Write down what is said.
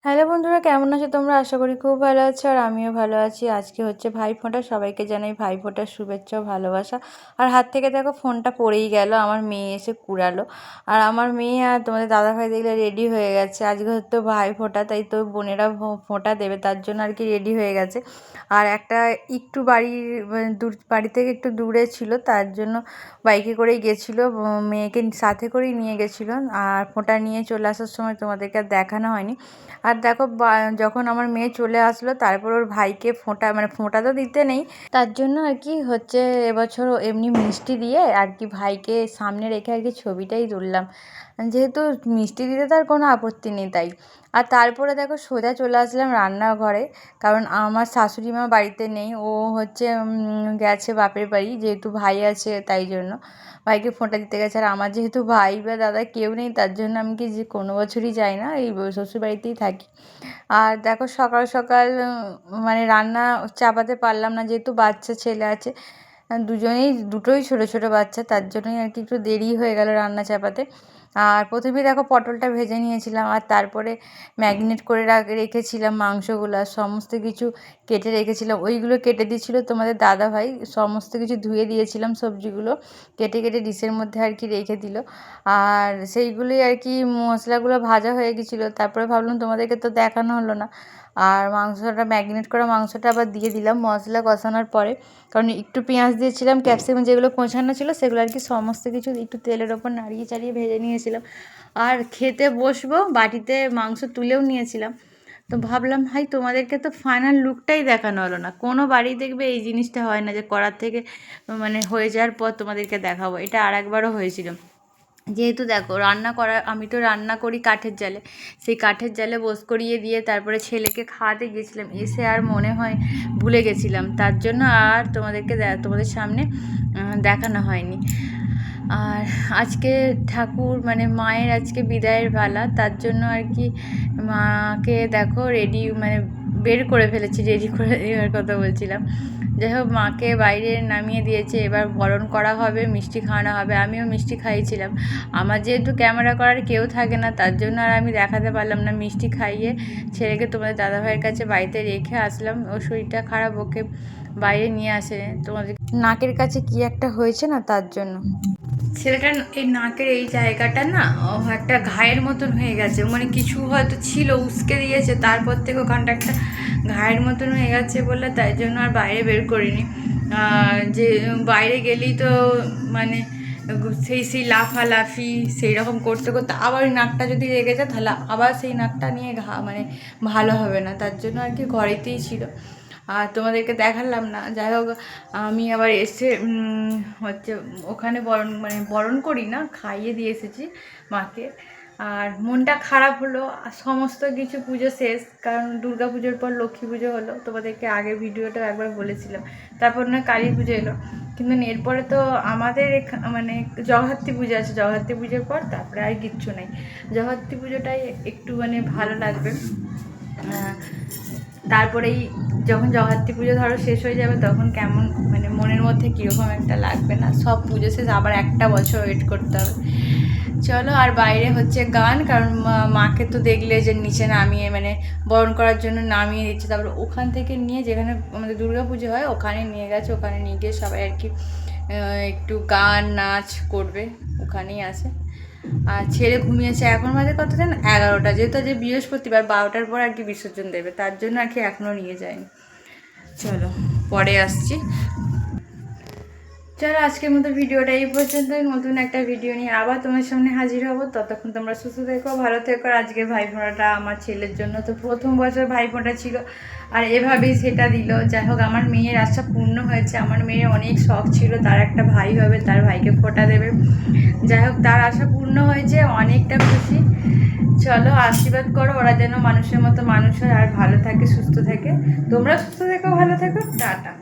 Hello বন্ধুরা, কেমন আছো তোমরা? আশা করি খুব ভালো আছো আর আমিও ভালো আছি। আজকে হচ্ছে ভাইফোঁটা, সবাইকে জানাই ভাইফোঁটার শুভেচ্ছা ও ভালোবাসা। আর হাত থেকে দেখো ফোনটা পড়েই গেল, আমার মেয়ে এসে কুড়ালো। আর আমার মেয়ে আর তোমাদের দাদাভাই দেখলে রেডি হয়ে গেছে, আজকে হয়তো ভাইফোঁটা, তাই তো বোনেরা ফোঁটা দেবে তার জন্য আর কি রেডি হয়ে গেছে। আর একটা একটু বাড়ি থেকে একটু দূরে ছিল, তার জন্য বাইকে করেই গেছিলো, মেয়েকে সাথে করেই নিয়ে গেছিলো। আর ফোঁটা নিয়ে চলে আসার সময় তোমাদেরকে আর দেখানো হয়নি। আর দেখো যখন আমার মেয়ে চলে আসলো, তারপর ওর ভাইকে ফোঁটা তো দিতে নেই, তার জন্য আর কি হচ্ছে এবছর এমনি মিষ্টি দিয়ে আর কি ভাইকে সামনে রেখে আর কি ছবিটাই তুললাম, যেহেতু মিষ্টি দিতে তার কোনো আপত্তি নেই তাই। আর তারপরে দেখো সোজা চলে আসলাম রান্নাঘরে, কারণ আমার শাশুড়ি মা বাড়িতে নেই, ও হচ্ছে গেছে বাপের বাড়ি, যেহেতু ভাই আছে তাই জন্য ভাইকে ফোঁটা দিতে গেছে। আর আমার যেহেতু ভাই বা দাদা কেউ নেই, তার জন্য আমি কি যে কোনো বছরই যাই না, এই শ্বশুরবাড়িতেই থাকি। আর দেখো সকাল সকাল মানে রান্না চাপাতে পারলাম না, যেহেতু বাচ্চা ছেলে আছে, দুটোই ছোট ছোট বাচ্চা, তার জন্যই আর কি একটু দেরি হয়ে গেল রান্না চাপাতে। আর প্রথমেই দেখো পটলটা ভেজে নিয়েছিলাম, আর তারপরে ম্যাগনেট করে রেখেছিলাম মাংসগুলো, সমস্ত কিছু কেটে রেখেছিলাম, ওইগুলো কেটে দিয়েছিলো তোমাদের দাদাভাই, সমস্ত কিছু ধুয়ে দিয়েছিলাম, সবজিগুলো কেটে কেটে ডিশের মধ্যে আর কি রেখে দিল। আর সেইগুলোই আর কি মশলাগুলো ভাজা হয়ে গেছিলো, তারপরে ভাবলাম তোমাদেরকে তো দেখানো হলো না। আর মাংসটা ম্যাগনেট করা মাংসটা আবার দিয়ে দিলাম মশলা কষানোর পরে, কারণ একটু পেঁয়াজ দিয়েছিলাম, ক্যাপসিকাম যেগুলো কোঁচানো ছিল সেগুলো আর কি সমস্ত কিছু একটু তেলের ওপর নাড়িয়ে চাড়িয়ে ভেজে নিয়েছিলাম। আর খেতে বসবো, বাটিতে মাংস তুলেও নিয়েছিলাম। তো ভাবলাম ভাই তোমাদেরকে তো ফাইনাল লুকটাই দেখানো হলো না। কোনো বাড়ি দেখবে এই জিনিসটা হয় না যে করার থেকে মানে হয়ে যাওয়ার পর তোমাদেরকে দেখাবো, এটা আর একবারও হয়েছিল। যেহেতু দেখো আমি তো রান্না করি কাঠের জালে, সেই কাঠের জালে করিয়ে দিয়ে তারপরে ছেলেকে খাওয়াতে গিয়েছিলাম, এসে আর মনে হয় ভুলে গেছিলাম, তার জন্য আর তোমাদের সামনে দেখানো হয়নি। আর আজকে মায়ের আজকে বিদায়ের পালা, তার জন্য আর কি মাকে দেখো রেডি বের করে ফেলেছি, রেডি করে দেওয়ার কথা বলছিলাম। যাই হোক, মাকে বাইরে নামিয়ে দিয়েছে, এবার বরণ করা হবে, মিষ্টি খাওয়ানো হবে। আমিও মিষ্টি খাইয়েছিলাম, আমার যেহেতু ক্যামেরা করার কেউ থাকে না, তার জন্য আর আমি দেখাতে পারলাম না। মিষ্টি খাইয়ে ছেলেকে তোমাদের দাদাভাইয়ের কাছে বাড়িতে রেখে আসলাম, ওর শরীরটা খারাপ, ওকে বাইরে নিয়ে আসে, তোমাদের নাকের কাছে কি একটা হয়েছে না, তার জন্য। ছেলেটার এই নাকের এই জায়গাটা না একটা ঘায়ের মতন হয়ে গেছে, কিছু হয়তো ছিল উস্কে দিয়েছে, তারপর থেকে ওখানটা একটা ঘায়ের মতন হয়ে গেছে বলে তাই জন্য আর বাইরে বের করিনি। যে বাইরে গেলেই তো সেই লাফালাফি সেই রকম করতে করতে আবার ওই নাকটা যদি লেগে যায়, তাহলে আবার সেই নাকটা নিয়ে ভালো হবে না, তার জন্য আর কি ঘরেতেই ছিল। আর তোমাদেরকে দেখালাম না। যাই হোক, আমি আবার এসে হচ্ছে ওখানে বরণ করি না, খাইয়ে দিয়ে এসেছি মাকে। আর মনটা খারাপ হলো, সমস্ত কিছু পুজো শেষ, কারণ দুর্গা পুজোর পর লক্ষ্মী পুজো হলো, তোমাদেরকে আগের ভিডিওটা একবার বলেছিলাম, তারপর না কালী পুজো এলো, কিন্তু এরপরে তো আমাদের জগদ্ধাত্রী পুজো আছে, জগদ্ধাত্রী পুজোর পর তারপরে আর কিচ্ছু নেই। জগদ্ধাত্রী পুজোটাই একটু ভালো লাগবে। তারপরেই যখন জগদ্ধাত্রী পুজো ধরো শেষ হয়ে যাবে, তখন কেমন মনের মধ্যে কীরকম একটা লাগবে না, সব পুজো শেষ, আবার একটা বছর ওয়েট করতে হবে। চলো, আর বাইরে হচ্ছে গান, কারণ মাকে তো দেখলে যে নিচে নামিয়ে বরণ করার জন্য নামিয়ে দিচ্ছে, তারপরে ওখান থেকে নিয়ে যেখানে আমাদের দুর্গা পুজো হয় ওখানে নিয়ে গেছে, ওখানে নিয়ে গিয়ে সবাই আর কি একটু গান নাচ করবে, ওখানেই আছে। আর ছেলে ঘুমিয়েছে, এখন বাজে কত জানো, 11টা, যেহেতু যে বৃহস্পতিবার 12টার পর আর কি বিসর্জন দেবে, তার জন্য আর কি এখনও নিয়ে যায়নি। চলো পরে আসছি। চলো, আজকের মতো ভিডিওটা এই পর্যন্ত, নতুন একটা ভিডিও নিয়ে আবার তোমার সামনে হাজির হব। ততক্ষণ তোমরা সুস্থ থেকো, ভালো থেকো। আজকে ভাইফোঁটাটা আমার ছেলের জন্য তো প্রথম বছর ভাইফোঁটা ছিল, আর এভাবেই সেটা দিল। যাই হোক, আমার মেয়ের আশা পূর্ণ হয়েছে, আমার মেয়ের অনেক শখ ছিল তার একটা ভাই হবে, তার ভাইকে ফোঁটা দেবে। যাই হোক, তার আশা পূর্ণ হয়েছে, অনেকটা খুশি। চলো, আশীর্বাদ করো ওরা যেন মানুষের মতো মানুষ হয় আর ভালো থাকে, সুস্থ থাকে। তোমরা সুস্থ থেকো, ভালো থেকো, টাটা।